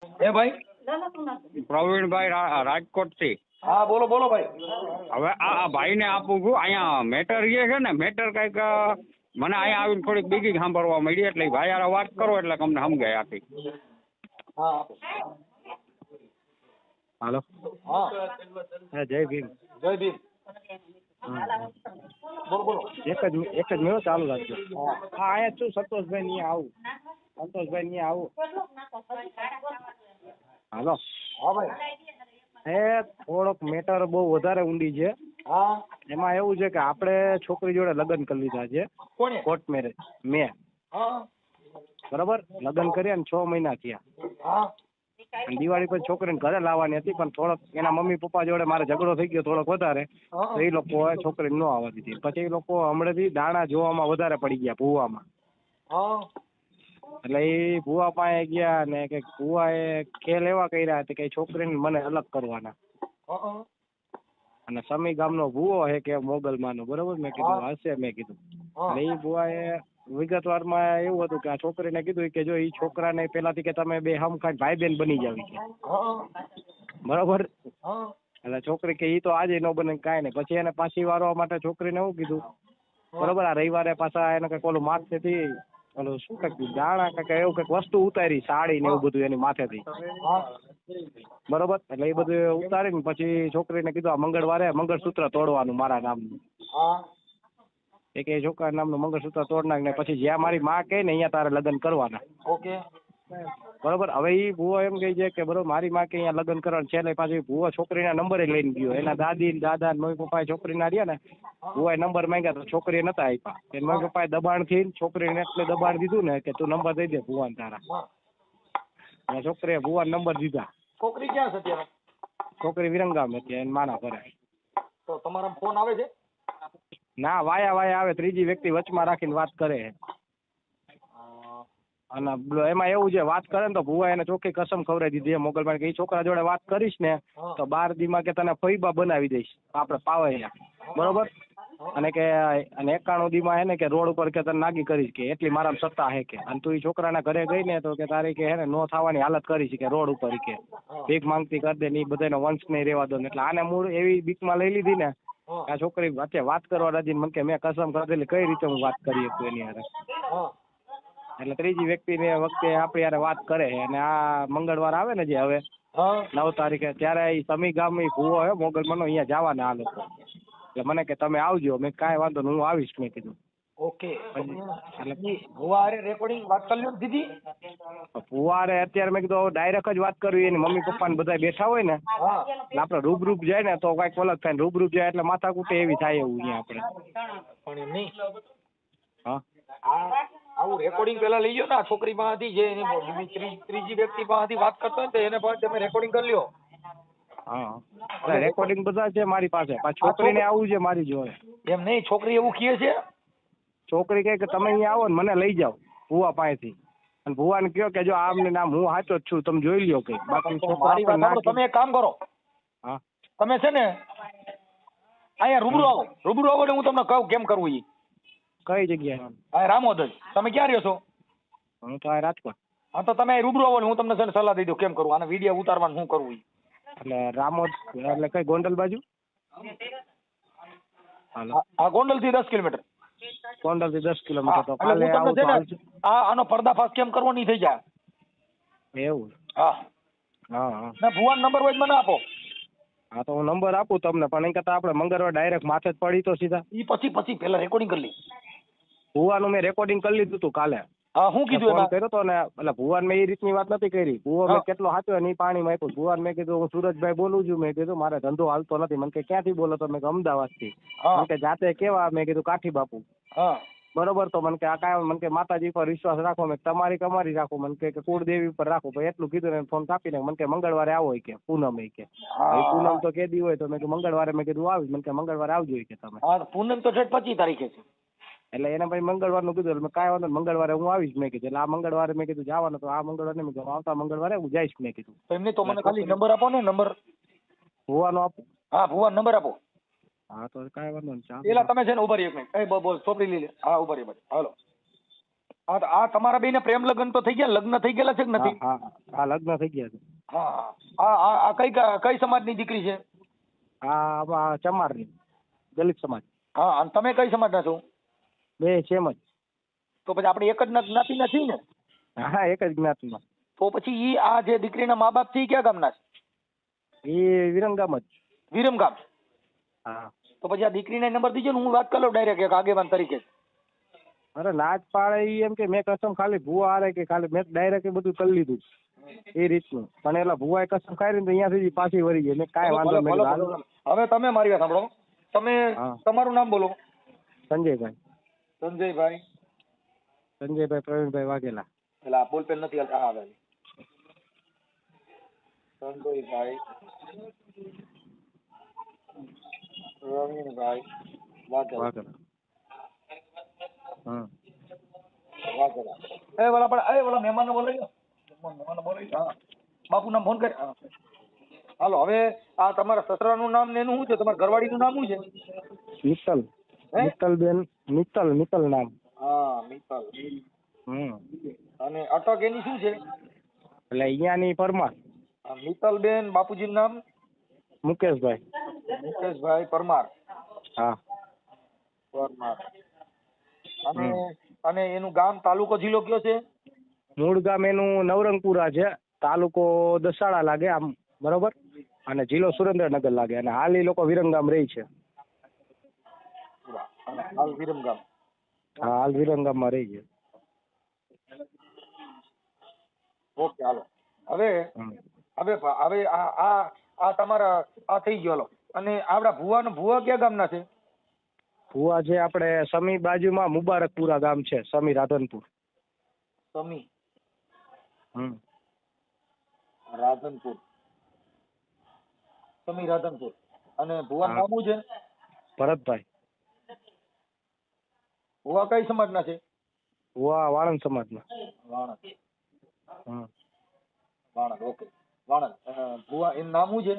એ ભાઈ પ્રવીણભાઈ રાજકોટ થી. હા બોલો બોલો ભાઈ. હવે આ ભાઈ ને આપું છું અહીંયા મેટર જે છે ને મેટર કઈક મને અહીંયા આવીને થોડીક બીજી સાંભળવા મળી એટલે ભાઈ યાર વાત કરો એટલે તમને સમજાય આખી. હા હાલો. હા જય ભીમ. જય ભીમ. બોલો બોલો. એક જ મિનિટ ચાલુ રાખજો. હા અહીંયા શું સંતોષભાઈ ની આવું. સંતોષભાઈ ની આવું. હાલો. હા ભાઈ. થોડોક મેટર બહુ વધારે ઊંડી છે. હા એમાં એવું છે કે આપણે છોકરી જોડે લગ્ન કરી લીધા છે. કોને? કોર્ટ મેરેજ મેં. હા બરોબર લગ્ન કર્યા ને 6 મહિના થયા. હા અને દિવાળી પછી છોકરીને ઘરે લાવવાની હતી પણ થોડોક એના મમ્મી પપ્પા જોડે મારે ઝઘડો થઈ ગયો થોડોક વધારે તો એ લોકો છોકરીને ન આવવા દીધી. પછી એ લોકો હમણાંથી દાણા જોવામાં વધારે પડી ગયા ભૂવામાં. હા એટલે એ ભૂવા પાસે ગયા ને કે ભૂવા એ ખેલ એવા કર્યા કે છોકરીને મને અલગ કરવાના. હા અને સમી ગામનો ભૂવો છે કે મોગલમાનો બરોબર મેં કીધું હશે મેં કીધું. એટલે એ ભૂવાએ વિગતવારમાં એવું હતું કે આ છોકરીને કીધું કે જો એ છોકરાને પેલાથી કે તમે બે હમખાઈ ભાઈ બેન બની જાવ કે બરોબર. એટલે છોકરી કે ઈ તો આજે ન બને કાંઈ નહીં. પછી એને પાછી વારવા માટે છોકરીને એવું કીધું બરોબર આ રવિવારે પાછા એને કઈક ઓલું માથેથી ઓલું શું કઈક દાણા કઈક એવું કઈક વસ્તુ ઉતારી સાડી ને એવું બધું એની માથેથી બરોબર. એટલે એ બધું ઉતારીને પછી છોકરીને કીધું આ મંગળવારે મંગળસૂત્ર તોડવાનું મારા નામનું. એક એ છોકરા નામનું મંગળસૂત્ર તોડ નાખ ને પછી જ્યાં મારી માં કહે ને અહીંયા તારે લગ્ન કરવાના. ઓકે બરોબર. હવે એ ભૂવો એમ કહે છે કે બરોબર મારી માં કે અહીંયા લગ્ન કરવાનું છે. એટલે પાછી ભૂવો છોકરીના નંબરે લઈને ગયો. એના દાદી દાદા મમ્મી પપ્પા છોકરીના રહ્યા ને ભૂવાએ નંબર માંગ્યા તો છોકરીએ નતા આપ્યા. એ મમ્મી પપ્પાએ દબાણથી છોકરીને એટલે દબાણ દીધું ને કે તું નંબર દઈ દે ભૂવાને તારા. અને છોકરીએ ભૂવાને નંબર દીધા. છોકરી ક્યાં છે અત્યારે? છોકરી વિરંગામ હતી એને માના ઘરે. તો તમારા ફોન આવે છે? ના વાયા આવે ત્રીજી વ્યક્તિ વચમાં રાખીને વાત કરે. અને એમાં એવું છે વાત કરે ને તો ભૂવા એને ચોખ્ખી કસમ ખવડાવી દીધી મોગલમાં કે એ છોકરા જોડે વાત કરીશ ને તો 12 દીમાં કે તને ફઈબા બનાવી દઈશ આપણે પાવૈયા બરોબર. અને કે અને 91 દીમાં હે ને કે રોડ ઉપર કે તને નાગી કરીશ કે એટલી મારામાં સત્તા હે કે. અને તું એ છોકરાના ઘરે ગઈ ને તો કે તારી કે હે ને નો થવાની હાલત કરીશ કે રોડ ઉપર કે ભીખ માંગતી કરી દે ને એ બધાનો વંશ નહીં રહેવા દો. એટલે આને મૂળ એવી બીકમાં લઈ લીધી ને આ છોકરી વચ્ચે વાત કરવા રાજી મને કે મેં કસમ કરેલી કઈ રીતે હું વાત કરી શકું એની હારે. એટલે ત્રીજી વ્યક્તિને વખતે આપણે યાર વાત કરે અને આ મંગળવાર આવે ને જે હવે 9 તારીખે ત્યારે એ સમી ગામ ભૂવો હે મોગલમાનો અહીંયા જવાના આ લોકો. એટલે મને કે તમે આવજો. મેં કાંઈ વાંધો નહીં હું આવીશ મેં કીધું. ઓકે એટલે ભુવારે રેકોર્ડિંગ વાત કરી લ્યો દીધી. ભુવારે અત્યારે મેં કીધું ડાયરેક્ટ જ વાત કરવી એની મમ્મી પપ્પા ને બધા બેઠા હોય ને એટલે આપણે રૂબરૂપ જાય ને તો કઈક અલગ થાય. રૂબરૂપ જાય એટલે માથા કૂટે એવી થાય એવું અહીંયા આપણે. પણ એમ નહીં. હા આવું રેકોર્ડિંગ પેલા લઈ લો ને છોકરી પાસેથી જે એની ત્રીજી વ્યક્તિ પાસેથી વાત કરતો હોય તો એને પણ તમે રેકોર્ડિંગ કરી લ્યો. હા રેકોર્ડિંગ બધા છે મારી પાસે. છોકરીને આવું છે મારી જોડે. એમ નહીં છોકરી એવું કહે છે. છોકરી કહે કે તમે અહીંયા આવો ને મને લઈ જાઓ ભુવા પાસેથી. અને ભુવાને કહો કે જો આમ ને આમ હું સાચો જ છું તમે જોઈ લ્યો કઈ. મારી વાત સાંભળો તમે એક કામ કરો. હા તમે છે ને અહીંયા રૂબરૂ આવો. રૂબરૂ આવો એટલે હું તમને કહું કેમ કરવું એ. કઈ જગ્યાએ? હા રામોદ જ. તમે ક્યાં રહ્યો છો? હું તો આ રાજકોટ. હા તો તમે રૂબરૂ આવો હું તમને છે ને સલાહ દઈ દઉં કેમ કરવું. આને વિડીયો ઉતારવાનું શું કરવું એ. એટલે રામોદ એટલે કઈ ગોંડલ બાજુ? હા ગોંડલ થી 10 કિલોમીટર. ગોંડલ થી 10 કિલોમીટર. તો એટલે કાલે હું તમને આવું છે તો ને આનો પર્દાફાશ કેમ કરવો નહીં થઈ જાય. એવું? હા હા ના ભુવાનો નંબર હોય મને આપો. હા તો હું નંબર આપું તમને પણ એ કરતા આપણે મંગળવાર ડાયરેક્ટ માથે જ પડી તો સીધા. ઈ પછી પેલા રેકોર્ડિંગ કરી લી. ભુવાનું મેં રેકોર્ડિંગ કરી લીધું હતું કાલે. હા શું કીધું ફોન એમાં? કર્યો તો ને એટલે ભુવાન મેં એ રીતની વાત નથી કરી. ભુવા મેં કેટલો સાચો ને એ પાણીમાં આપ્યું. ભુવાન મેં કીધું હું સુરજભાઈ બોલું છું. મેં કીધું મારે ધંધો હાલતો નથી. મને કે ક્યાંથી બોલો તો મેં અમદાવાદ થી. મને કે જાતે કેવા? મેં કીધું કાઠી બાપુ. બરોબર. તો મને કે આ કાંઈ મને કે માતાજી પર વિશ્વાસ રાખો. મેં તમારી કમારી રાખો. મને કે કુળદેવી પર રાખો. ભાઈ એટલું કીધું ને ફોન કાપીને મને કે મંગળવારે આવો કે પૂનમ કે પૂનમ તો કેદી હોય તો મેં મંગળવારે મેં કીધું આવી. મને કે મંગળવારે આવજો કે તમે. પૂનમ તો 25 તારીખે છે. એટલે એને ભાઈ મંગળવારનું કીધું. એટલે મેં કાંઈ વાંધો મંગળવારે હું આવીશ મેં કીધું. એટલે આ મંગળવારે મેં કીધું જવાનું તો આ મંગળવારે મેં કીધું આવતા મંગળવારે હું જઈશ મેં કીધું. એમને તો મને ખાલી નંબર આપો ને. નંબર ભુવાનો આપું? હા ભુવાનો નંબર આપો. હા તો કાંઈ વાંધો નહીં. પેલા તમે છે ને ઉભા રહી એક મિનિટ. બોલ સોપડી લઈ લે. હા ઉભા રહી હાલો. હા તો આ તમારા બેને પ્રેમ લગ્ન તો થઈ ગયા, લગ્ન થઈ ગયેલા છે કે નથી? હા હા હા લગ્ન થઈ ગયા છે. હા આ કઈ સમાજની દીકરી છે? આ ચમારની દલિત સમાજ. હા અને તમે કઈ સમાજના છો? બે સેમ જ. તો પછી આપણે એક જ જ્ઞાતિના છીએ ને? હા એક જ જ્ઞાતિમાં. તો પછી ઈ આ જે દીકરીના મા બાપ છે ઈ ક્યાં ગામના છે? એ વિરમગામ જ. વિરમગામ. હા. તો પછી આ દીકરીને નંબર દીજો ને, હું વાત કરી લઉં ડાયરેક્ટ એક આગેવાન તરીકે. અરે નાચ પાડે ઈ એમ કે મેં કસમ ખાલી ભૂવા હારે કે ખાલી મેં ડાયરેક્ટ બધું કરી લીધું એ રીતનું. પણ એલા ભૂવાએ કસમ ખાઈ ને અહીંયા સુધી પાછી વળી ગઈ. મેં કાંઈ વાંધો મેં કીધું હાલો. હવે તમે મારી વાત સાંભળો. તમે હા. તમારું નામ બોલો. સંજયભાઈ. સંજયભાઈ. સંજયભાઈ પ્રવીણભાઈ વાઘેલા. પેલા બોલપેન નથી હાલતા. હા ભાઈ સંજયભાઈ પ્રવીણભાઈ વાઘેલા. હા. વાઘેલા. ઓલા મહેમાનને બોલાવી લો. મહેમાનને બોલાવી લો. હા બાપુ નામ ફોન કર. હા હાલો. હવે આ તમારા સસરાનું નામ ને એનું શું છે? તમારા ઘરવાળીનું નામ શું છે? મિત્તલ. હે? મિત્તલબેન. મિત્તલ નામ. હા મિત્તલ. અને અટક એની શું છે? એટલે અહીંયાની પરમાર. મિત્તલબેન. બાપુજીનું નામ? મુકેશભાઈ. મુકેશભાઈ પરમાર. હા. પરમાર. અને એનું ગામ, તાલુકો, જિલ્લો કયો છે? મૂળ ગામ એનું નવરંગપુરા છે. તાલુકો દસાડા લાગે આમ બરોબર. અને જિલ્લો સુરેન્દ્રનગર લાગે. અને હાલ એ લોકો વિરમગામ રહી છે. હાલ વિરમગામ. હા હાલ વિરમગામમાં રહી છે. ઓકે હાલો. હવે આ તમારા આ થઈ ગયો. હાલો. અને આપડા ભુવા ક્યાં ગામના છે? ભુવા છે આપણે સમી બાજુમાં મુબારકપુરા ગામ છે. સમી રાધનપુર. સમી હમ. રાધનપુર. સમી રાધનપુર. અને ભુવા નામ શું છે? ભરતભાઈ. ભુવા કઈ સમાજના છે? ભુવા વાણંદ સમાજના. વાણંદ. હમ. વાણંદ. ઓકે વાણંદ. ભુવા એનું નામ શું છે?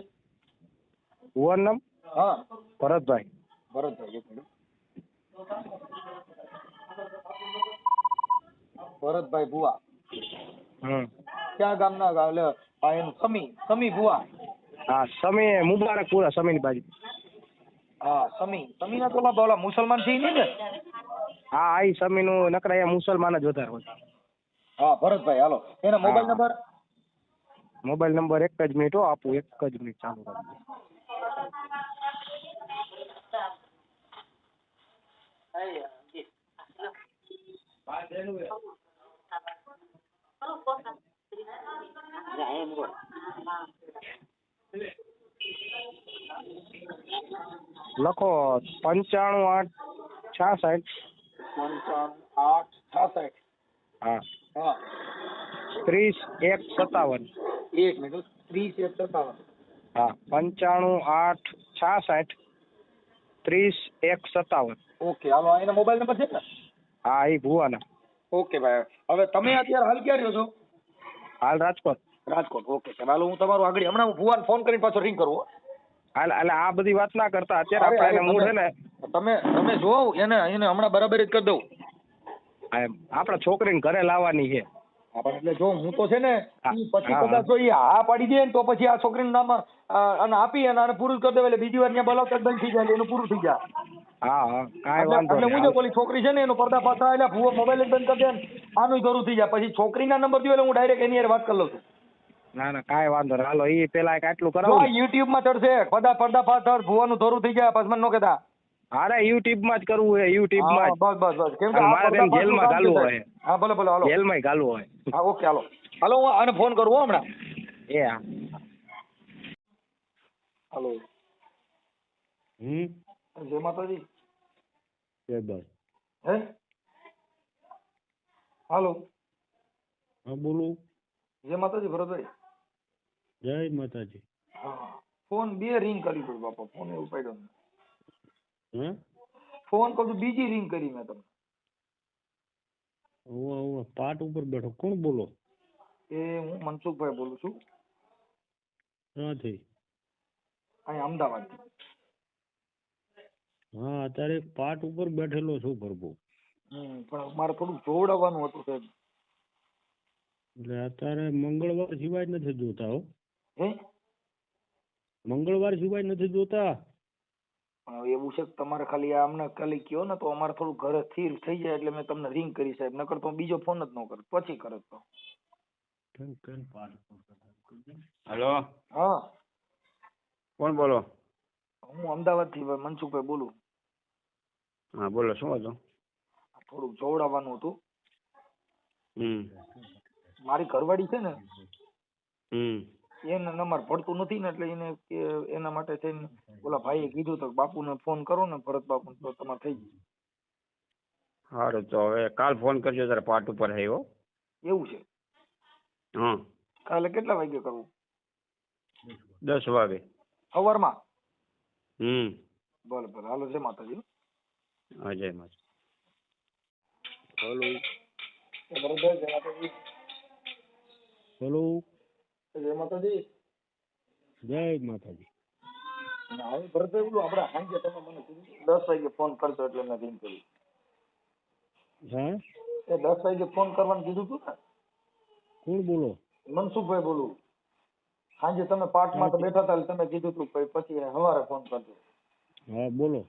ભુવાનું નામ? હા ભરતભાઈ. ભરતભાઈ. એક મિનિટ. ભરતભાઈ ભુવા. ક્યાં ગામના? એનું સમી ભુવા. હા સમી મુબારકપુરા સમીની બાજુ. હા સમી ના તો ઓલા મુસલમાન છે નહીં ને? હા આ સમીનું નકરા અહીંયા મુસલમાન જ વધારે હોય. હા ભરતભાઈ. હાલો. એના મોબાઈલ નંબર? મોબાઈલ નંબર એક જ મિનિટ આપું. એક જ મિનિટ ચાલુ રાખજો. લખો 95 866. 55 8 66. હા. હા 30 1 57. એક મિનિટ. 30 1 57. હા 95 8 66 30 1 57. ઓકે હાલો. એના મોબાઈલ નંબર છે ને? હા એ ભુવાના. ઓકે ભાઈ. હવે તમે અત્યારે હાલ ક્યાં રહ્યો છો? હાલ રાજકોટ. રાજકોટ. ઓકે હાલો. હું તમારું આગળ હમણાં ભુવાને ફોન કરીને પાછો રિંગ કરું. હાલ એટલે આ બધી વાત ના કરતા અત્યારે આપણે મૂળ છે ને તમે જોવો એને હમણાં બરાબર જ કરી દઉં. આપણા છોકરીને ઘરે લાવવાની છે. એટલે જો હું તો છે ને પછી કદાચ જો એ હા પાડી દે ને તો પછી આ છોકરીનું નામ અને આપી અને આને પૂરું કરી દે. એટલે બીજી વાર ત્યાં બોલાવતા બંધ થઈ જાય. એનું પૂરું થઈ જાય. હા હા કાંઈ વાંધો એટલે હું નહીં. જો ઓલી છોકરી છે ને એનો પડદા પાછા એટલે ભૂવો મોબાઈલ જ બંધ કરી દે ને આનું ધરું થઈ જાય. પછી છોકરીના નંબર દો એટલે હું ડાયરેક્ટ એની હારે વાત કરી લઉં છું. ના ના કાંઈ વાંધો નહીં. હાલો એ પેલા આટલું જો કરાવો. યુટ્યુબ માં ચડશે પડદા પાછળ ભૂવાનું ધરું થઈ જાય. પછી મને ન કહેતા. અરે યુટ્યુબ માં જ કરવું છે. યુટ્યુબ માં જ. બસ કેમ કે મારે તેમ જેલમાં ઘાલવું હોય. હા ભલે હાલો. જેલમાં ઘાલવું હોય. હા ઓકે હાલો હું આને ફોન કરું હો હમણાં. એ હા. હાલો. જય માતાજી. જય બસ. હે હાલો. હા બોલો. જય માતાજી ભરતભાઈ. જય માતાજી. હા ફોન 2 રિંગ કરી દો બાપા. ફોન એવું પાડ્યો હે ફોન કરું બીજી રિંગ કરી મેં તમને. પાટ ઉપર બેઠો. કોણ બોલો? એ હું મનસુખભાઈ બોલું છું. ક્યાંથી? અહીં અમદાવાદ. હા અત્યારે પાટ ઉપર બેઠેલો છું પ્રભુ. પણ મારે થોડું જોવડાવવાનું હતું સાહેબ. એટલે અત્યારે મંગળવાર સિવાય નથી જોતા હો. હે મંગળવાર સિવાય નથી જોતા. એવું છે કે તમારે ખાલી આ અમને ખાલી કયો ને તો અમારે થોડું ઘરે સ્થિર થઈ જાય એટલે મેં તમને રિંગ કરી સાહેબ, નકર તો બીજો ફોન જ ન કર પછી કરે તો. હેલો, હા કોણ બોલો? હું અમદાવાદ થી મનસુખભાઈ બોલું. હા બોલો, શું હતું? થોડુંક જોવડાવવાનું હતું. હમ મારી ઘરવાળી છે ને હમ એને નંબર પડતું નથી ને એટલે એને એના માટે થઈને ઓલા ભાઈએ કીધું તો બાપુને ફોન કરો ને ભરત બાપુ તો તમારે થઈ ગયું. સારું, તો હવે કાલ ફોન કરજો તારે પાર્ટ ઉપર છે હો. એવું છે? હા, કાલે કેટલા વાગે કરવું? 10 વાગે. સવારમાં? ભલે ભલે હાલો, જય માતાજી. જય માતા. હેલો ભરતભાઈ જય માતાજી. હેલો, જય માતાજી. જય માતાજી. ભરતભાઈ બોલું, આપણે સાંજે તમે મને કીધું 10 વાગે ફોન કરજો એટલે મેં રિંગ કરી. હા, એ 10 વાગે ફોન કરવાનું કીધું તું ને? કોણ બોલો? મનસુખભાઈ બોલું. સાંજે તમે પાઠમાં તો બેઠા હતા એટલે તમે કીધું તું પછી સવારે ફોન કરજો. હા બોલો.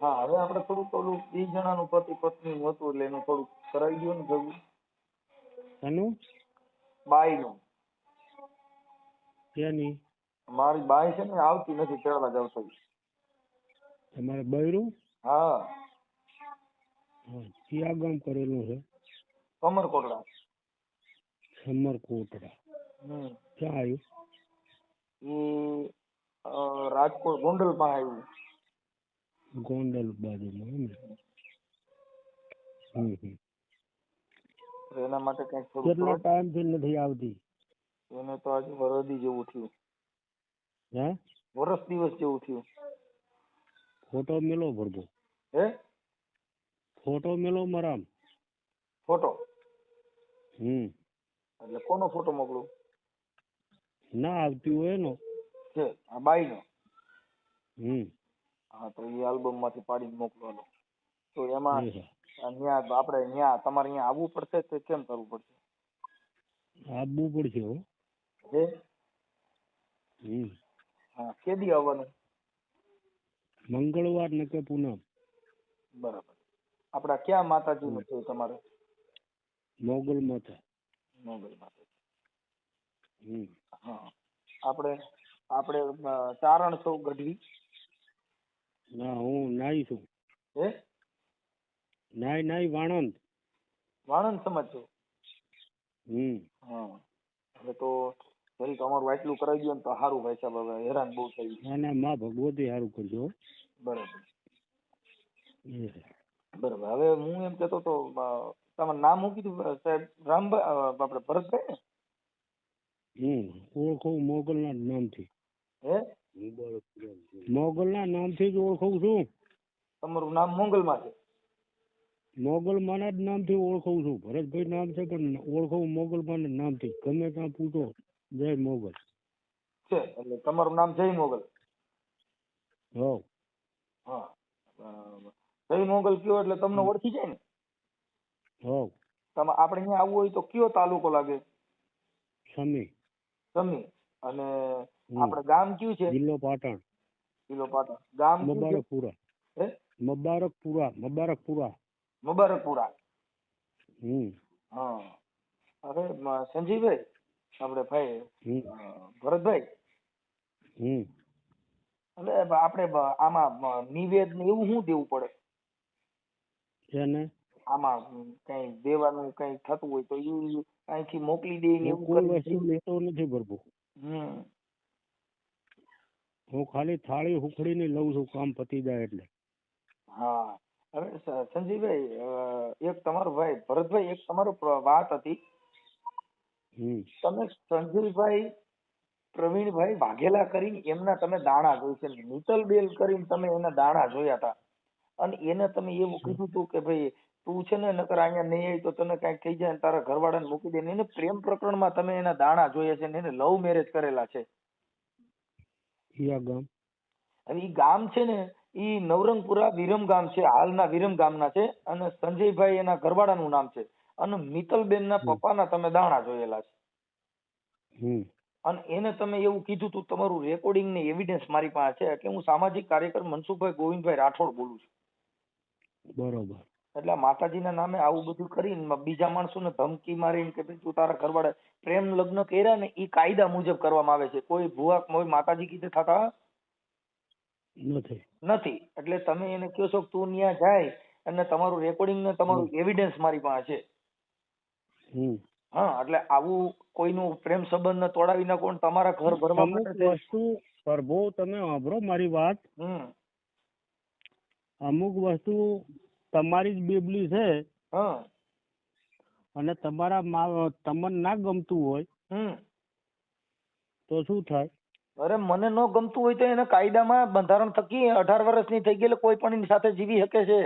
હા, હવે આપણે થોડુંક ઓલું 2 જણાનું પતિ પત્ની હતું એટલે એનું થોડુંક કરાવી દો ને ભેગું. શાનું? બાઈનું. ક્યાંની? મારી બાઈ છે ને આવતી નથી તેડવા જાવ તો. તમારે બૈરું? હા, હા, ક્યાં ગામ કરેલું છે? કમરકોટડા. સમરકોટડા. ક્યાં આવ્યું? રાજકોટ ગોંડલ પાસે આવ્યું. ગોંડલ બાજુમાં એમ ને? તો એના માટે કઈક થોડું કેટલા ટાઈમ થી નથી આવતી? એને તો આજે વરદી જેવું થયું. હે? વરસ દિવસ જેવું થયું. ફોટો મેલો ભરતો. હે? ફોટો મેલો મારામ. ફોટો? એટલે કોનો ફોટો મોકલું? ના આવતી હોય એનો. છે આ બાઈનો? હા, તો એ આલ્બમ માંથી પાડીને મોકલવાનો. તો એમાં અહીંયા આપણે અહીંયા તમારે અહીંયા આવવું પડશે કે કેમ કરવું પડશે? આવવું પડશે હો. હે? હા, કેદી આવવાનું? મંગળવાર ને કે પૂનમ. બરાબર. આપડા ક્યાં માતાજી નું છે તમારે? મોગલ માતા. મોગલ માતા. હા, આપણે ચારણ છો ગઢવી? ના, હું નાઈ છું. હે? નાઈ વાણંદ. વાણંદ સમાજ છો? હા, હવે તો જરીક અમારું આટલું કરાવી દો ને તો સારું ભાઈ સાહેબ, હવે હેરાન બહુ થઈ. ના માં ભગવતી સારું કરજો. બરાબર. બરાબર. હવે હું એમ કેતો તો તમારું નામ શું કીધું સાહેબ? રામભાઈ આપણે ભરતભાઈ ને? ઓળખું મોગલ ના નામથી. હે? મોગલ ના નામથી જ ઓળખું છું. તમારું નામ મોગલમાં છે? મોગલમાં ના જ નામથી ઓળખું છું. ભરતભાઈ નામ છે પણ ઓળખું મોગલમાં ના નામથી. ગમે ત્યાં પૂછો જય મોગલ છે. એટલે તમારું નામ જય મોગલ? હા. જય મોગલ કયો એટલે તમને ઓળખી જાય ને? હા. તમે આપણે અહીંયા આવવું હોય તો કયો તાલુકો લાગે? સમી. સમી. અને આપણે ગામ કયું છે? જિલ્લો પાટણ. જિલ્લો પાટણ. ગામ મુબારકપુરા. હે? મુબારકપુરા. મુબારકપુરા. હા. અરે સંજીવભાઈ, આપણે ભાઈ ભરતભાઈ, એટલે આપણે આમાં નિવેદ ને એવું શું દેવું પડે? એને આમાં કઈ દેવાનું કઈ થતું હોય તો એ અહીંથી મોકલી દે ને એવું કોઈ વસ્તુ લેતો નથી પ્રભુ. હું ખાલી થાળી હુખડીને લઉં છું કામ પતી જાય એટલે. હા. હવે સંજીવભાઈ, એક તમારો ભાઈ ભરતભાઈ, એક તમારો વાત હતી. તમે સંજયભાઈ પ્રવીણભાઈ વાઘેલા કરીને એમના તમે દાણા જોઈ છે, નીતલબેન કરીને તમે એના દાણા જોયા હતા, અને એને તમે એવું કીધું હતું કે ભાઈ તું છે ને નકર અહીંયા નહીં આવી તો તને કઈક થઈ જાય ને તારા ઘરવાળાને મૂકી દે. એને પ્રેમ પ્રકરણમાં તમે એના દાણા જોયા છે ને એને લવ મેરેજ કરેલા છે. યા ગામ? હવે એ ગામ છે ને ઈ નવરંગપુરા વિરમ ગામ છે, હાલના વિરમ ગામના છે, અને સંજયભાઈ એના ઘરવાળાનું નામ છે, અને મિત્તલબેનના પપ્પાના તમે દાણા જોયેલા છે. હમ અને એને તમે એવું કીધું તું, તમારું રેકોર્ડિંગ ને એવિડન્સ મારી પાસે છે. એટલે હું સામાજિક કાર્યકર મનસુખભાઈ ગોવિંદભાઈ રાઠોડ બોલું છું. બરોબર. એટલે આ માતાજીના નામે આવું બધું કરીને બીજા માણસોને ધમકી મારીને કે ભાઈ તું તારા ઘરવાળા પ્રેમ લગ્ન કર્યા ને એ કાયદા મુજબ કરવામાં આવે છે. કોઈ ભુવા કોઈ માતાજી કીધે થતા નથી. નથી. એટલે તમે એને કહો છો કે તું ત્યાં જાય અને તમારું રેકોર્ડિંગ ને તમારું એવિડન્સ મારી પાસે છે. હમ હા, એટલે આવું કોઈનું પ્રેમ સંબંધ તોડાવી નાખો ને તમારા ઘર ભરવા અમુક માટે વસ્તુ પ્રભુ તમે સાંભળો મારી વાત. અમુક વસ્તુ તમારી જ બેબલી છે હા અને તમારા તમને ના ગમતું હોય તો શું થાય? અરે મને ન ગમતું હોય તો એને કાયદામાં બંધારણ થકી 18 વર્ષની થઈ ગયેલી કોઈ પણ એની સાથે જીવી શકે છે.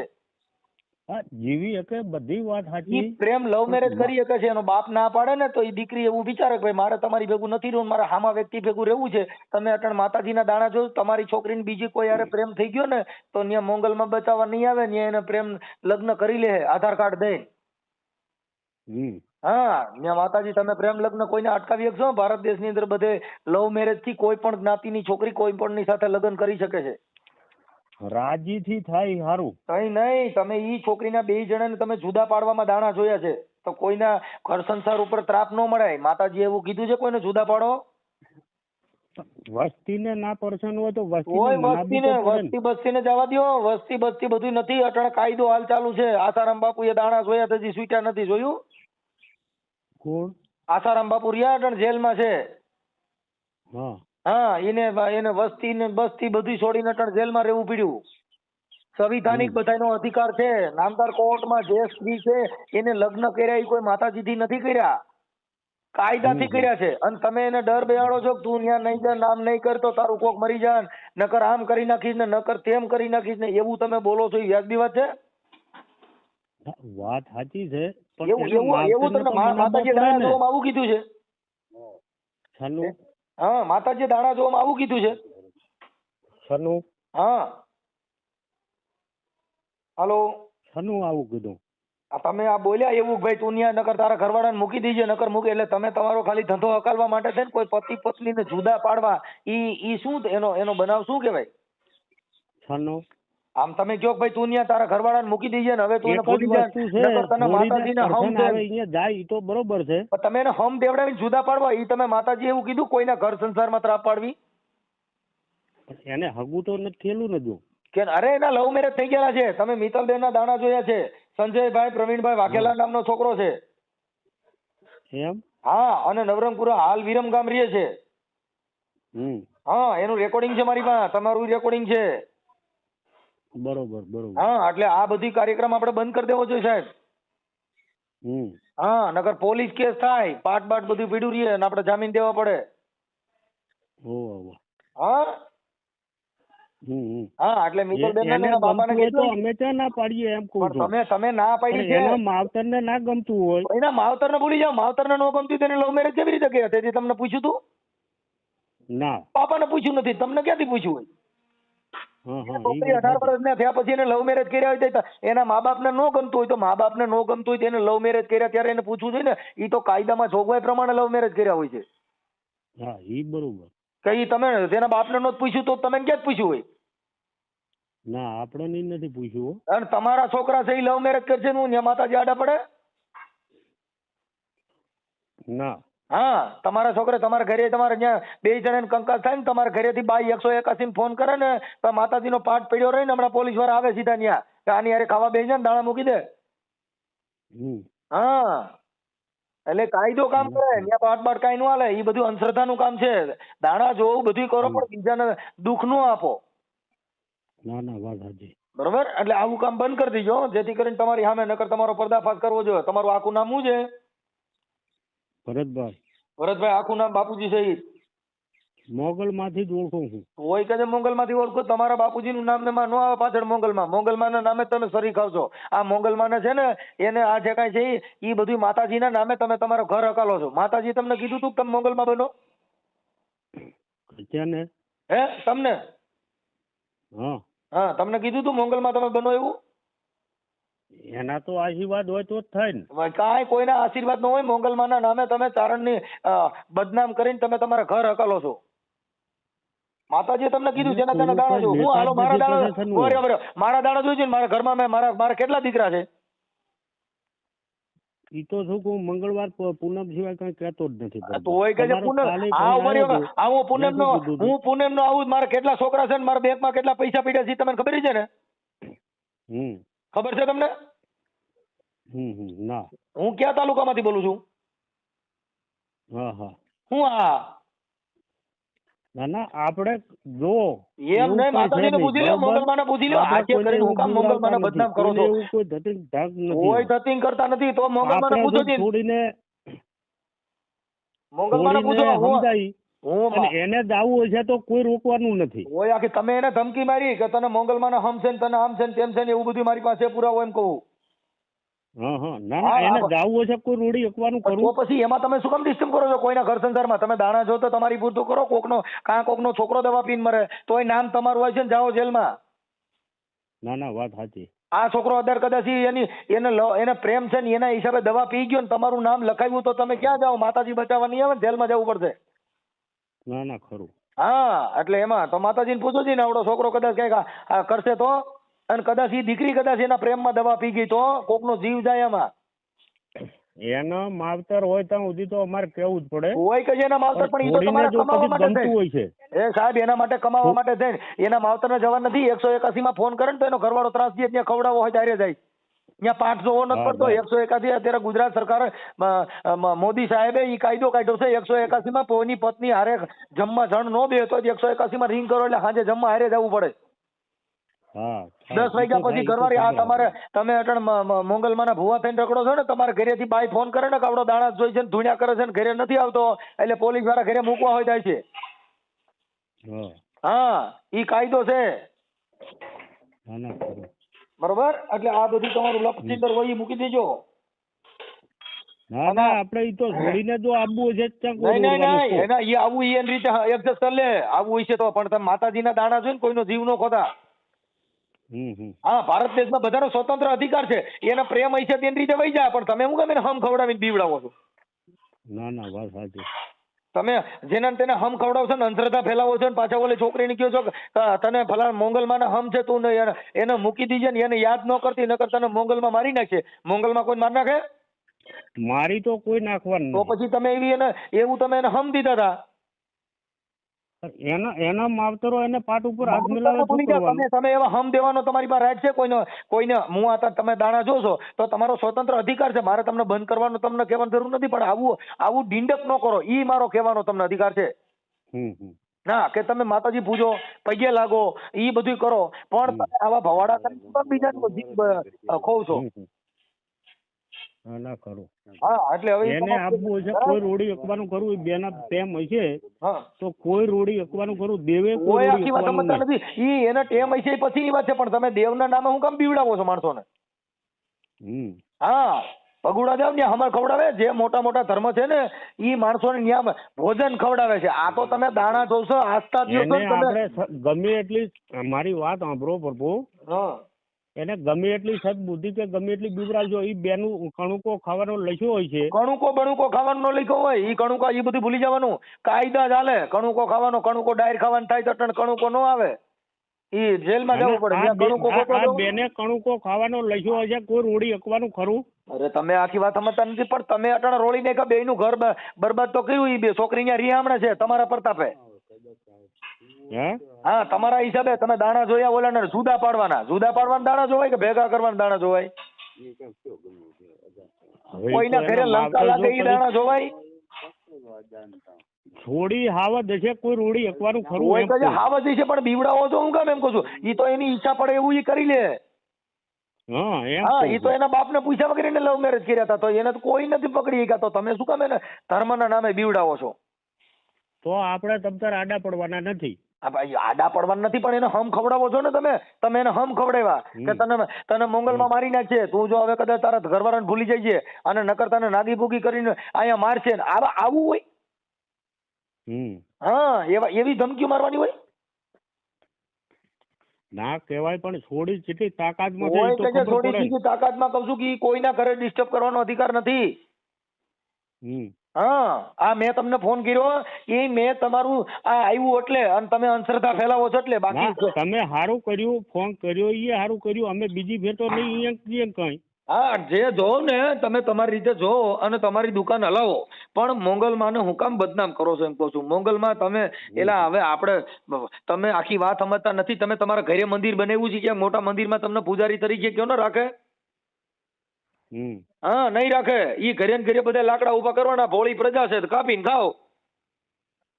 હા, જીવી શકે, બધી વાત સાચી. ઈ પ્રેમ લવ મેરેજ કરી શકે છે. એનો બાપ ના પાડે ને તો એ દીકરી એવું વિચારે કે ભાઈ મારે તમારી ભેગું નથી રહેવું, મારે હામા વ્યક્તિ ભેગું રહેવું છે. તમે અટણ માતાજીના દાણા જો તમારી છોકરીને બીજી કોઈ હારે પ્રેમ થઈ ગયો ને તો ત્યાં મોંગલમાં બચાવવા નહીં આવે, ત્યાં એને પ્રેમ લગ્ન કરી લે આધાર કાર્ડ દઈ. હા, ત્યાં માતાજી તમે પ્રેમ લગ્ન કોઈને અટકાવી શકશો? ભારત દેશની અંદર બધે લવ મેરેજ થી કોઈ પણ જ્ઞાતિની છોકરી કોઈ પણ ની સાથે લગ્ન કરી શકે છે. રાજી થી થાય સારું. કઈ નહીં, તમે ઈ છોકરીના બે જણાને તમે જુદા પાડવામાં દાણા જોયા છે તો કોઈના ઘર સંસાર ઉપર ત્રાપ ન મળે. માતાજી એવું કીધું છે કોઈને જુદા પાડો? વસ્તીને ના પર્સન હોય તો વસ્તી બસ્તીને જવા દો. વસ્તી બસ્તી બધું નથી. અટણ કાયદો હાલ ચાલુ છે. આસારામ બાપુ એ દાણા જોયા તો હજી છૂટ્યા નથી. જોયું? કોણ? આસારામ બાપુ રહ્યા અટણ જેલમાં છે. હા હા, એને વસ્તી ને બસ્તી બધું છોડીને અટણ જેલમાં રહેવું પડ્યું. સંવિધાનિક બધાનો અધિકાર છે. નામદાર કોર્ટમાં જે સ્ત્રી છે એને લગ્ન કર્યા એ કોઈ માતાજીથી નથી કર્યા, કાયદાથી કર્યા છે. અને તમે એને ડર બેહાડો છો કે તું ત્યાં નહીં જા, નામ નહીં કરતો તારું કોક મરી જાય, નકર આમ કરી નાખીશ ને નકર તેમ કરી નાખીશ ને, એવું તમે બોલો છો એ વ્યાજબી વાત છે? વાત સાચી છે, એવું તમને માતાજી દાણા જોવામાં આવું કીધું છે? હા, માતાજી દાણા જોવામાં આવું કીધું છે? હા, હાલો, શનું આવું કીધું? તમે આ બોલ્યા એવું ભાઈ તું ત્યાં નકર તારા ઘરવાળાને મૂકી દીજે, નકર મૂકે. એટલે તમે તમારો ખાલી ધંધો હકાલવા માટે છે ને કોઈ પતિ પત્નીને જુદા પાડવા, ઈ શું એનો બનાવ શું કહેવાય? શનું? આમ તમે કહો ભાઈ તું ત્યાં તારા ઘરવાળાને મૂકી દીજે ને હવે તું એને ભૂલી જા, નકર તને માતાજીને હમ દે જાય ઈ તો બરોબર છે, પણ તમે એને હમ દેવડાવીને જુદા પાડવા, ઈ તમે માતાજી એવું કીધું કોઈના ઘર સંસારમાં ત્રાપ પાડવી? એને હગું તો નથી થયેલું ને જો કે અરે એના લવ મેરેજ થઈ ગયેલા છે. તમે મિત્તલબેન ના દાણા જોયા છે. સંજયભાઈ પ્રવીણભાઈ વાઘેલા નામનો છોકરો છે. એમ? હા, અને નવરંગપુરા હાલ વિરમ ગામ રહે છે. હા, એનું રેકોર્ડિંગ છે મારી પાસે, તમારું રેકોર્ડિંગ છે. બરોબર બરોબર. હા, એટલે આ બધી કાર્યક્રમ આપણે બંધ કરી દેવો જોઈએ સાહેબ. હા, નકર પોલીસ કેસ થાય, પાટ બાટ બધું પીડ્યું રહીએ અને આપણે જામીન દેવા પડે. હા હા, એટલે મિત્તલબેન ને એના બાપાને કીધું અમે ત્યાં ના પાડીએ એમ કહું છું. તમે ના પાડી છે. એના માવતરને ના ગમતું હોય, એના માવતરને ભૂલી જાઓ. માવતરને ન ગમતું તેને લવ મેરેજ કેવી રીતે કર્યા? તેથી તમને પૂછ્યું તું? ના, પાપાને પૂછ્યું નથી. તમને ક્યાંથી પૂછ્યું હોય? છોકરી 18 વર્ષના થયા પછી એને લવ મેરેજ કર્યા હોય તો એના મા બાપને ન ગમતું હોય તો મા બાપને ન ગમતું હોય તો એને લવ મેરેજ કર્યા ત્યારે એને પૂછવું જોઈએ ને. એ તો કાયદામાં જોગવાઈ પ્રમાણે લવ મેરેજ કર્યા હોય છે. હા, ઈ બરોબર. કઈ તમે તેના બાપને ન પૂછ્યું તો તમે ક્યાં પૂછ્યું હોય? ના, આપણે નથી પૂછ્યું. અને તમારા છોકરા છે એ લવ મેરેજ કરશે ને ત્યાં માતાજી આડા પડે? ના. હા, તમારા છોકરા તમારા ઘરે તમારે ત્યાં બે જણાને કંકાસ થાય ને તમારા ઘરેથી બાઈ 181 ને ફોન કરે ને તો માતાજીનો પાઠ પડ્યો રહી ને હમણાં પોલીસ વાળા આવે સીધા ત્યાં કે આની હારે ખાવા બેસી જાય ને દાણા મૂકી દે. હા, એટલે કાયદો કામ કરે. ત્યાં પાઠ બાટ કાંઈ ન હાલે. એ બધું અંધશ્રદ્ધાનું કામ છે. દાણા જોવું બધું કરો પણ બીજાને દુઃખ ન આપો. ના ના, વાત સાચી. બરોબર, એટલે આવું કામ બંધ કરી દીજો જેથી કરીને તમારી સામે નકર તમારો પર્દાફાશ કરવો જોઈએ. તમારું આખું નામ શું છે? ભરતભાઈ. ભરતભાઈ, આખું નામ બાપુજી સહિત? મોગલમાંથી જ ઓળખું છું. હોય કે મોગલમાંથી ઓળખો. તમારા બાપુજીનું નામ ને ન આવે પાછળ મોગલમાં. મોગલમાના નામે તમે સરી ખાવ છો. આ મોગલમાને છે ને એને આ જે કાંઈ છે એ બધું માતાજીના નામે તમે તમારો ઘર હકાલો છો. માતાજી તમને કીધું તું તમે મોગલમાં બનો? ને હે તમને? હા, હા, તમને કીધું તું મોંગલમાં તમે બનો એવું? એના તો આશીર્વાદ હોય તો જ થાય ને. કાંઈ કોઈના આશીર્વાદ ન હોય. મોંગલમાના નામે તમે ચારણની બદનામ કરીને તમે તમારા ઘર હકલો છો. માતાજીએ તમને કીધું જેના તેના દાણા જો. હું હાલો મારા દાણા બરાબર, મારા દાણા જોઈશે ને મારા ઘરમાં મારા કેટલા દીકરા છે? ઈ તો શું કહું, મંગળવાર પૂનમ સિવાય કઈ કહેતો જ નથી. તોય કે પૂનમ હું પૂનમ નો આવું. મારા કેટલા છોકરા છે ને મારા બેંકમાં કેટલા પૈસા પડ્યા છે તમને ખબર છે ને? ખબર છે તમને? ના. હું કયા તાલુકામાંથી બોલું છું? હા હા. હું ના ના, આપણે જો એમ નહીં, માતાજીને પૂછી લો, મોગલમાને પૂછી લો. હાથે કરીને હું કામ મોગલમાને બદનામ કરો છો? એવું કોઈ ધતિંગ ધાક નથી. કોઈ ધતિંગ કરતા નથી. તો મોગલમાને પૂછો જી. મોગલમાને પૂછો. હું એને દાવું હશે તો કોઈ રોકવાનું નથી. ઓય આખી તમે એને ધમકી મારી કે તને મોગલમાને હમ છે ને તને આમ છે ને તેમ છે ને એવું બધું મારી પાસે પુરાવો એમ કહું. હા હા. ના ના, એને દાવું હશે કોઈ રોડી એકવાનું કરું. તો પછી એમાં તમે શું કામ ડિસ્ટર્બ કરો છો કોઈના ઘર સંસારમાં? તમે દાણા જો તો તમારી પૂરતું કરો. કોકનો છોકરો દવા પીને મરે તોય નામ તમારું હોય છે ને જાઓ જેલમાં. ના ના, વાત સાચી. આ છોકરો અત્યારે કદાચ એને પ્રેમ છે ને એના હિસાબે દવા પી ગયો ને તમારું નામ લખાવ્યું તો તમે ક્યાં જાઓ? માતાજી બચાવવા નહીં આવે ને, જેલમાં જવું પડશે. ના ના, ખરું. હા, એટલે એમાં તો માતાજીને પૂછો ને આવડો છોકરો કદાચ કઈક કરશે તો, અને કદાચ એ દીકરી કદાચ એના પ્રેમમાં દવા પી ગઈ તો કોકનો જીવ જાય એમાં. એનો માવતર હોય ત્યાં સુધી તો અમારે કેવું જ પડે. હોય કે એના માવતર, પણ એ તો તમારે કમાવા માટે હોય છે. એ સાહેબ એના માટે કમાવા માટે થઈને એના માવતરને જવા નથી. 181 માં ફોન કરે ને તો એનો ઘરવાળો ત્રાસ દે, ત્યાં ખવડાવો હોય ત્યારે જાય. ત્યાં પાઠ જોવો નથી પડતો. 181 અત્યારે ગુજરાત સરકાર મોદી સાહેબે ઈ કાયદો કાઢ્યો છે. 181 માં કોઈની પત્ની હારે જમવા જણ નો બે તો 181 માં રિંગ કરો એટલે સાંજે જમવા હારે જવું પડે. 10 વાગ્યા પછી ઘરવાળી આ તમારે તમે અટણ મોંગલમાના ભુવા થઈને રખડો છો ને, તમારે ઘરેથી બાઈ ફોન કરે ને કે આવડો દાણા જોઈ છે ને ધૂણ્યા કરે છે ને ઘરે નથી આવતો, એટલે પોલીસ વાળા ઘરે મૂકવા હોય જાય છે. હા, ઈ કાયદો છે. બરોબર, એટલે આ બધું તમારું લપચિંદર હોય મૂકી દેજો. ના ના, આપણે ઈ તો છોડીને જો આવવું છે નહીં એના એ આવું એની રીતે એડજસ્ટ કરી લે. આવું હોય છે તો પણ તમે માતાજીના દાણા જોઈને કોઈનો જીવ નો ખોતા. હા, ભારત દેશમાં બધાનો સ્વતંત્ર અધિકાર છે. એના પ્રેમ હોય છે તેની રીતે વહી જાય, પણ તમે શું કામ એને હમ ખવડાવીને બીવડાવો છો? ના ના, વાત સાચી. તમે જેના તેને હમ ખવડાવશો ને અંધશ્રદ્ધા ફેલાવો છો ને પાછા ઓલી છોકરીને કહો છો તને ફલાણા મોંગલમાં હમ છે, તું એને મૂકી દીજે ને એને યાદ ન કરતી, નકર તને મોંગલમાં મારી નાખે. મોંગલમાં કોઈ મારી નાખે? મારી તો કોઈ નાખવાનું. તો પછી તમે એવું તમે એને હમ દીધા હતા. એના માવતરો એને પાટ ઉપર હાથ મિલાવે. તમે એવા હમ દેવાનો તમારી પાસે રાઈટ છે? કોઈને હું આ તમે દાણા જોશો તો તમારો સ્વતંત્ર અધિકાર છે. મારે તમને બંધ કરવાનો તમને કહેવાની જરૂર નથી, પણ આવું ડીંડક ન કરો, ઈ મારો કહેવાનો તમને અધિકાર છે. ના કે તમે માતાજી પૂજો, પગે લાગો, ઈ બધું કરો, પણ તમે આવા ભવાડા કરીને બીજા ખોવ છો. ના ખરું. હા, એટલે હવે એને આપવું છે કોઈ રોડી એકવાનું કરવું, બેના ટેમ હશે તો કોઈ રોડી એકવાનું કરવું, દેવે કોઈ રોડી એકવાનું નથી. ઈ એને ટેમ હશે પછીની વાત છે, પણ તમે દેવના નામે હું કામ બીવડાવો છો માણસોને? હા, પગુડા જાવ ને હમણાં ખવડાવે. જે મોટા મોટા ધર્મ છે ને ઈ માણસોને ન્યા ભોજન ખવડાવે છે. આ તો તમે દાણા જોશો, આસ્થા આપણે ગમે એટલી મારી વાત સાંભળો પ્રભુ, એને ગમે એટલી સદબુદ્ધિ કે ગમે એટલી બીવરાવજો, ઈ બેનું કણુકો ખાવાનો લખ્યો હોય છે. બણુકો ખાવાનો લખ્યો હોય, ઈ કણુકો ઈ બધું ભૂલી જવાનું. કાયદા ચાલે. કણુકો ખાવાનો, કણુકો ડાયર ખાવાનું થાય તો કણુકો નો આવે, ઈ જેલમાં જવું પડે. બેને કણુકો ખાવાનો લખ્યો હોય છે, કોઈ રોડી એકવાનું ખરું? અરે તમે આખી વાત સમજતા નથી, પણ તમે અટાણે રોળી ને બે નું ઘર બરબાદ તો કર્યું. ઈ બે છોકરી અહીંયા રિહામણે છે તમારા પ્રતાપે. હા, તમારા હિસાબે તમે દાણા જોયા ઓલા જુદા પાડવાના દાણા જોવાય કે ભેગા કરવાના દાણા જોવાય? કોઈના ઘરે લંકા લાગે ઈ દાણા જોવાય? થોડી હાવત હશે, કોઈ રોડી એકવાનું ખરું? હોય તો હાવત હશે, પણ બીવડાવો તો હું કામ એમ કહું છું? ઈ તો એની ઈચ્છા પડે એવું ઈ કરી લે. હા, ઈ તો એના બાપને પૂછ્યા વગર એને લવ મેરેજ કર્યા હતા, તો એને તો કોઈ નથી પકડી ગયા. તો તમે શું કામ એને ધર્મના નામે બીવડાવો છો? તો આપણે તમતાર આડા પડવાના નથી. આડા પડવાના નથી, પણ એને હમ ખવડાવો છો ને તમે એને હમ ખવડાવ્યા કે તને મોંગલમાં મારી નાખશે. તું જો હવે કદાચ તારા ઘરવાળાને ભૂલી જાય છે અને નકર તને નાગી ભૂગી કરીને અહીંયા મારશે ને, આવું હોય? હા, એવી ધમકીઓ મારવાની હોય? ના કહેવાય પણ છોડી કેટલી તાકાતમાં કોઈ છે એ કે તો છે ખબર થોડી પડે ને. સીધી તાકાતમાં કહું છું કે ઈ કોઈના ઘરે ડિસ્ટર્બ કરવાનો અધિકાર નથી. હમ. હા, આ મેં તમને ફોન કર્યો એ મેં તમારું આ આવ્યું એટલે અને તમે અંધશ્રદ્ધા ફેલાવો છો એટલે, ના બાકી તમે સારું કર્યું ફોન કર્યો એ સારું કર્યું, અમે બીજી ફેર તો નહીં અહીંયા કઈ. હા, જે જોવો ને તમે તમારી રીતે જોવો અને તમારી દુકાન હલાવો, પણ મોંગલમાં હું કામ બદનામ કરો છો એમ કહું છું. મોંગલમાં તમે એલા હવે આપણે તમે આખી વાત સમજતા નથી. તમે તમારા ઘરે મંદિર બનાવ્યું છે કે મોટા મંદિરમાં તમને પૂજારી તરીકે કયો ને રાખે? હમ. હા, નહીં રાખે. ઈ ઘરે ને ઘરે બધા લાકડા ઉભા કરવાના, ભોળી પ્રજા છે તો કાપીને ખાઓ.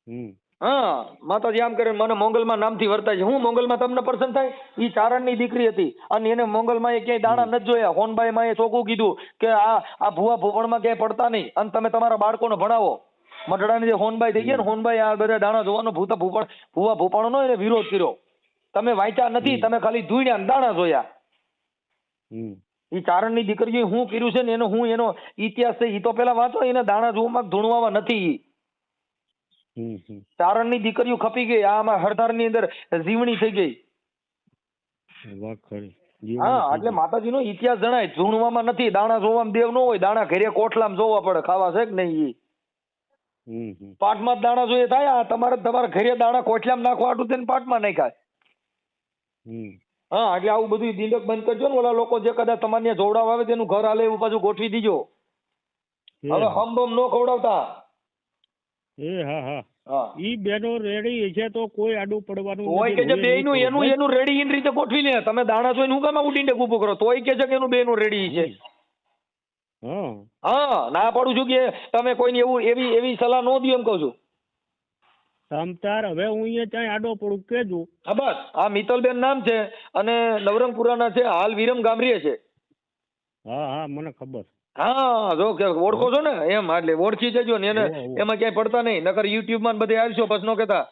હમ. હા, માતાજી આમ કરે મને મોંગલમાં નામથી વર્તાય છે. હું મોંગલમાં તમને પસંદ થાય? ઈ ચારણની દીકરી હતી અને એને મોંગલમાં એ ક્યાંય દાણા નથી જોયા. હોનબાઈ માં એ ચોખ્ખું કીધું કે આ ભૂવા ભૂપણમાં ક્યાંય પડતા નહીં અને તમે તમારા બાળકોને ભણાવો. મઢડાની જે હોનબાઈ થઈ ગયા ને, હોનબાઈ આ બધા દાણા જોવાનો ભૂવા ભૂપણનો એને વિરોધ કર્યો. તમે વાંચ્યા નથી, તમે ખાલી ધૂળ્યા ને દાણા જોયા. હમ. ઈ ચારણની દીકરીએ શું કર્યું છે ને એનો ઇતિહાસ છે ઈ તો પેલા વાંચો. એને દાણા જોવામાં ધૂણવામાં નથી. હમ. હમ. ચારણની દીકરીઓ ખપી ગઈ. આમાં હરધારની અંદર જીવણી થઈ ગઈ. વાત ખરી. હા, એટલે માતાજીનો ઇતિહાસ જણાય. ઝૂણવામાં નથી, દાણા જોવામાં દેવ ન હોય. દાણા ઘરે કોઠલામાં જોવા પડે. ખાવા છે કે નહીં ઈ હમ. હમ. પાટમાં જ દાણા જોઈએ થાય. આ તમારા ઘરે દાણા કોઠલામાં નાખવા આટું થઈને પાટમાં નાખાય. હમ. હા, એટલે આવું બધું દીંડક બંધ કરજો ને. ઓલા લોકો જે કદાચ તમારે જોવડાવ આવે તેનું ઘર હાલે એવું પાછું ગોઠવી દીજો. હવે હમ બમ ન ખવડાવતા. હા હા. હા, ઈ બેનો રેડી છે તો કોઈ આડું પડવાનું તોય કે છે બેયનું એનું રેડી એની રીતે ગોઠવી લે. તમે દાણા જોઈને હું કામ આવું ડીંડક ઊભું કરો? તોય કે છે કે એનું બેયનું રેડી છે. હા. હા, ના પાડું છું કે તમે કોઈને એવી સલાહ ન દો એમ કહું છું. તમતાર હવે હું અહીંયા ત્યાં આડો પડું કેજો. હા, બસ આ મિત્તલબેન નામ છે અને નવરંગપુરાના છે. હાલ વિરમ ગામરીએ છે. હા હા મને ખબર. હા, જો કે ઓળખો છો ને એમ, એટલે ઓળખી જજો ને એને એમાં ક્યાંય પડતા નહીં. નકર યુટ્યુબ માં બધે આવશો પછી નો કહેતા.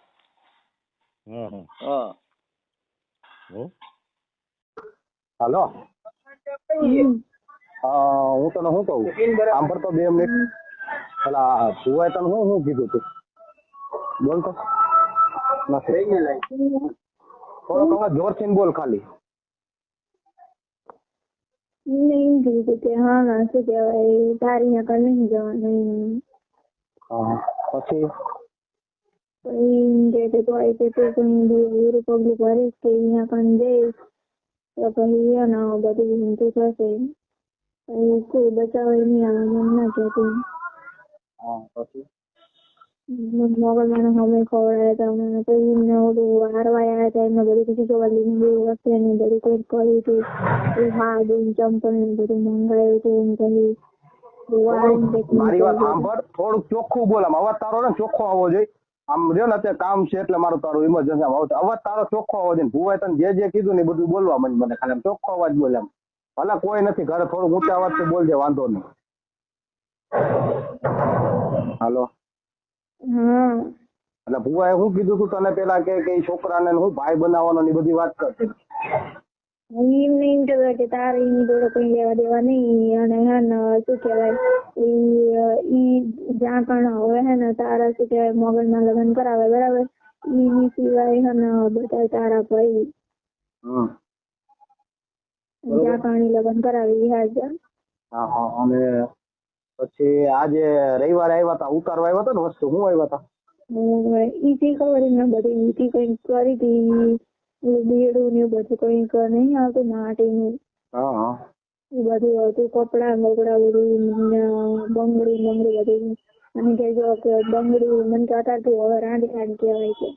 હા હા. હા. હાલો, હું તને શું કહું, સાંભળતો 2 મિનિટ. પેલા ભુવાએ તને શું કીધું તું બોલતો નથી? થોડો તમે જોરથી બોલ ખાલી. નહીં કીધું કે હા શું કહેવાય તારી અહીંયા નહીં જવાનું. પછી કે તો કે તું કોઈ પગલું ભરીશ કે અહીંયા કણ જઈશ તો પછી એનો બધું હિંમતું થશે. કોઈ બચાવે નહીં આવે એમ ના કહેતી. પછી મોગલમાં અમે ખવડાયા હતા મને તો એમને ઓલું હારવાયા હતા. એમને બધું કીધું કે લીંબુ વસ્તુ ને બધું કંઈક કર્યું હતું. હા, ચંપલ ને બધું મંગાવ્યું હતું. મારી વાત સાંભળ, થોડુંક ચોખ્ખું બોલ. આમ અવાજ તારો ને ચોખ્ખો આવવો જોઈએ. આમ રહ્યો ને અત્યારે કામ છે એટલે મારું તારું ઇમરજન્સી અવાજ તારો ચોખ્ખો આવવો જોઈએ. ભુવાએ તને જે કીધું ને બધું બોલવા મને ખાલી આમ ચોખ્ખો અવાજ બોલે. આમ ભલે કોઈ નથી ઘરે, થોડું ઊંચા અવાજથી બોલજે, વાંધો નહીં. હાલો. હા, એટલે ભુવાએ શું કીધું તું તને પેલા કે છોકરાને હું ભાઈ બનાવવાનો ની બધી વાત કરતી? એમ નહીં કે તારે એની જોડે કઈ લેવા દેવા નહીં. અને હે ને શું કહેવાય ઈ જ્યાં પણ હવે હે ને તારા શું કહેવાય મોગલમાં લગ્ન કરાવે બરાબર. એની સિવાય હે ને બધા તારા ભાઈ જ્યાં પાણી લગ્ન કરાવી હાજર. હા હા. અને પછી આજે રવિવારે આવ્યા હતા, ઉતારવા આવ્યા હતા ને વસ્તુ, શું આવ્યા હતા? ઈથી ખબર એમને બધી ઈથી કઈક કરી હતી. બેડું ને બધું કઈક નહીં આવતું માટીનું. હા હા. એ બધું હતું. કપડા બપડા બધું બંગડી બધું. અને કહેજો કે બંગડી મને કહેતા તું હવે રાંડી કહેવાય છે.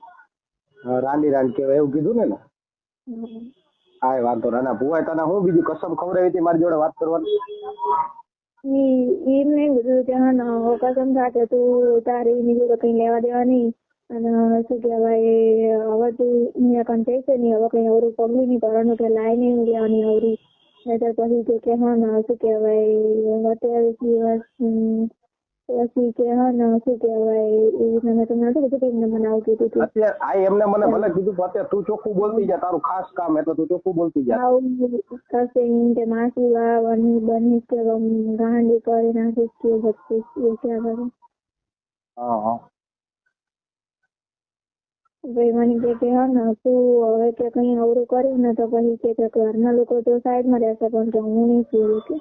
રાંડી કહેવાય એવું કીધું ને? હા, વાંધો ના. ભુવાએ તને હું બીજું કસમ ખવડાવી હતી મારી જોડે વાત કરવાની? એમ નહીં બધું કે હા કસમ સાથે તું તારી એની જોડે કઈ લેવા દેવા નહીં. અને શું કહેવાય હવે તું અહીંયા કઈ જઈશે નહીં. હવે કઈ અવરું પગલું નહીં કરવાનું કે લાઈ નહીં લેવાની અવરી. પછી કે હા ને શું કહેવાય 28 દિવસ પછી કે હા ને શું કહેવાય એવી રીતના મેં તમને નતું કીધું એમને મને આવું કીધું હતું. અત્યારે એમને મને ભલે કીધું પણ અત્યારે તું ચોખ્ખું બોલતી જા, તારું ખાસ કામ એટલે તું ચોખ્ખું બોલતી જા. આવું થશે એમ કે માસી વાવવાની બનીશ કે ગાંડી કરી નાખીશ કે બચીશ એ ક્યાં કરે. હા હા. ભાઈ મને કે હા ને તું હવે કે કઈ અવરું કર્યું ને તો પછી કે ઘરના લોકો તો સાઈડમાં રહેશે પણ કે હું નહીં પીવું કે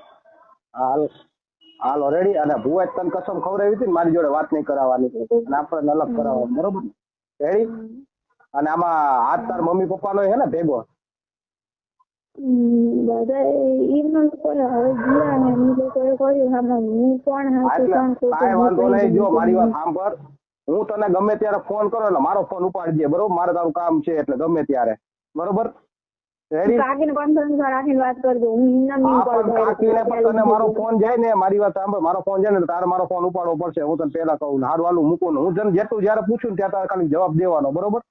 હાલ રેડી. અને ભુવાએ તને કસમ ખવડાવી હતી ને મારી જોડે વાત નહીં કરાવવાની અને આપણને અલગ કરાવવાની, બરોબર રેડી. અને આમાં હાથ તાર મમ્મી પપ્પાનો હે ને ભેગો? બધા એમના લોકો હવે ગયા ને એ લોકોએ કર્યું આમાં હું પણ એટલે કાંઈ વાંધો નહીં. જો મારી વાત સાંભળ, હું તને ગમે ત્યારે ફોન કરો એટલે મારો ફોન ઉપાડજે, બરોબર? મારે તારું કામ છે એટલે ગમે ત્યારે, બરોબર રેડી. કાકીને કોન્ફરન્સ રાખીને વાત કરજો. હું એમના નહીં પણ કાકીને પણ તને મારો ફોન જાય ને, મારી વાત સાંભળ, મારો ફોન જાય ને તારે મારો ફોન ઉપાડવો પડશે. હું તને પહેલા કહું, હારું હાલું મૂકું ને હું જેટલું જયારે પૂછું ને ત્યાં તારે ખાલી જવાબ દેવાનો, બરોબર?